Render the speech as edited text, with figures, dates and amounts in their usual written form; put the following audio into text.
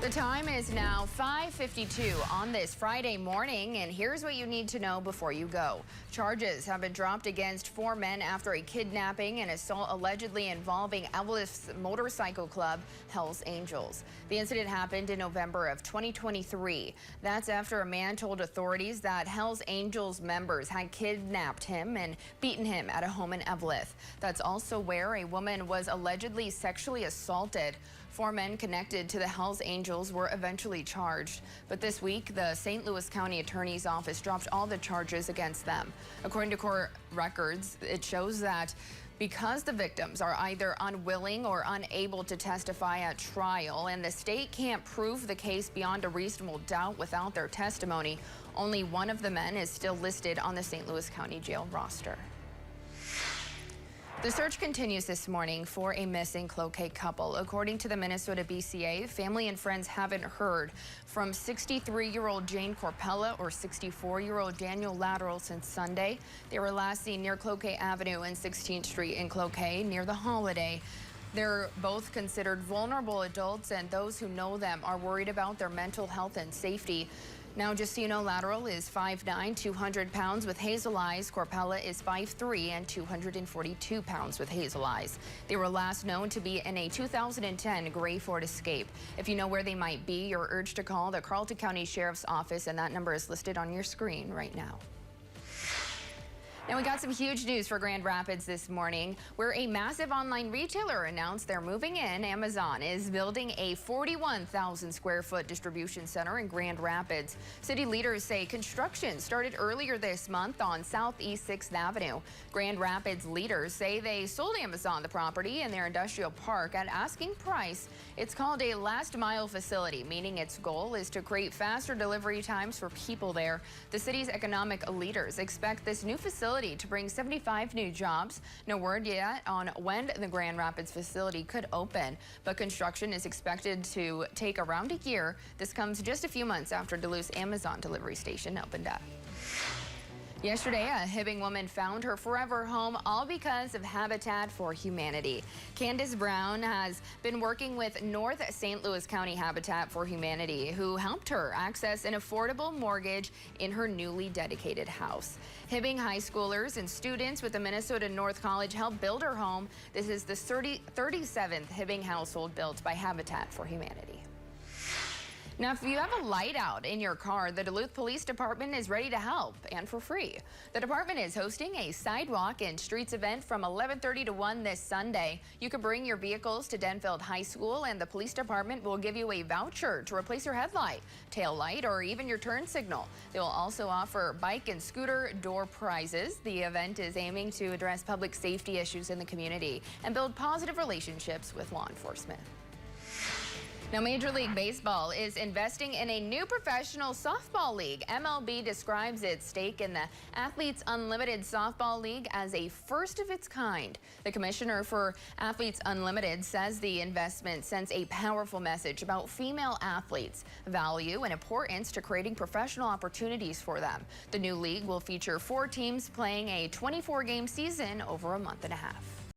The time is now 5:52 on this Friday morning, and here's what you need to know before you go. Charges have been dropped against 4 men after a kidnapping and assault allegedly involving Eveleth's motorcycle club, Hell's Angels. The incident happened in November of 2023. That's after a man told authorities that Hell's Angels members had kidnapped him and beaten him at a home in Eveleth. That's also where a woman was allegedly sexually assaulted. 4 men connected to the Hell's Angels were eventually charged. But this week, the St. Louis County Attorney's Office dropped all the charges against them. According to court records, it shows that because the victims are either unwilling or unable to testify at trial, and the state can't prove the case beyond a reasonable doubt without their testimony, only one of the men is still listed on the St. Louis County Jail roster. The search continues this morning for a missing Cloquet couple. According to the Minnesota BCA, family and friends haven't heard from 63-year-old Jane Corpella or 64-year-old Daniel Lateral since Sunday. They were last seen near Cloquet Avenue and 16th Street in Cloquet near the Holiday. They're both considered vulnerable adults, and those who know them are worried about their mental health and safety. Now, just so you know, Lateral is 5'9", 200 pounds with hazel eyes. Corpella is 5'3" and 242 pounds with hazel eyes. They were last known to be in a 2010 gray Ford Escape. If you know where they might be, you're urged to call the Carlton County Sheriff's Office, and that number is listed on your screen right now. Now, we got some huge news for Grand Rapids this morning, where a massive online retailer announced they're moving in. Amazon is building a 41,000 square foot distribution center in Grand Rapids. City leaders say construction started earlier this month on Southeast 6th Avenue. Grand Rapids leaders say they sold Amazon the property in their industrial park at asking price. It's called a last mile facility, meaning its goal is to create faster delivery times for people there. The city's economic leaders expect this new facility to bring 75 new jobs. No word yet on when the Grand Rapids facility could open, but construction is expected to take around a year. This comes just a few months after Duluth's Amazon delivery station opened up. Yesterday, a Hibbing woman found her forever home, all because of Habitat for Humanity. Candace Brown has been working with North St. Louis County Habitat for Humanity, who helped her access an affordable mortgage in her newly dedicated house. Hibbing high schoolers and students with the Minnesota North College helped build her home. This is the 37th Hibbing household built by Habitat for Humanity. Now, if you have a light out in your car, the Duluth Police Department is ready to help, and for free. The department is hosting a sidewalk and streets event from 11:30 to 1 this Sunday. You can bring your vehicles to Denfeld High School, and the police department will give you a voucher to replace your headlight, tail light, or even your turn signal. They will also offer bike and scooter door prizes. The event is aiming to address public safety issues in the community and build positive relationships with law enforcement. Now, Major League Baseball is investing in a new professional softball league. MLB describes its stake in the Athletes Unlimited Softball League as a first of its kind. The commissioner for Athletes Unlimited says the investment sends a powerful message about female athletes' value and importance to creating professional opportunities for them. The new league will feature 4 teams playing a 24-game season over a month and a half.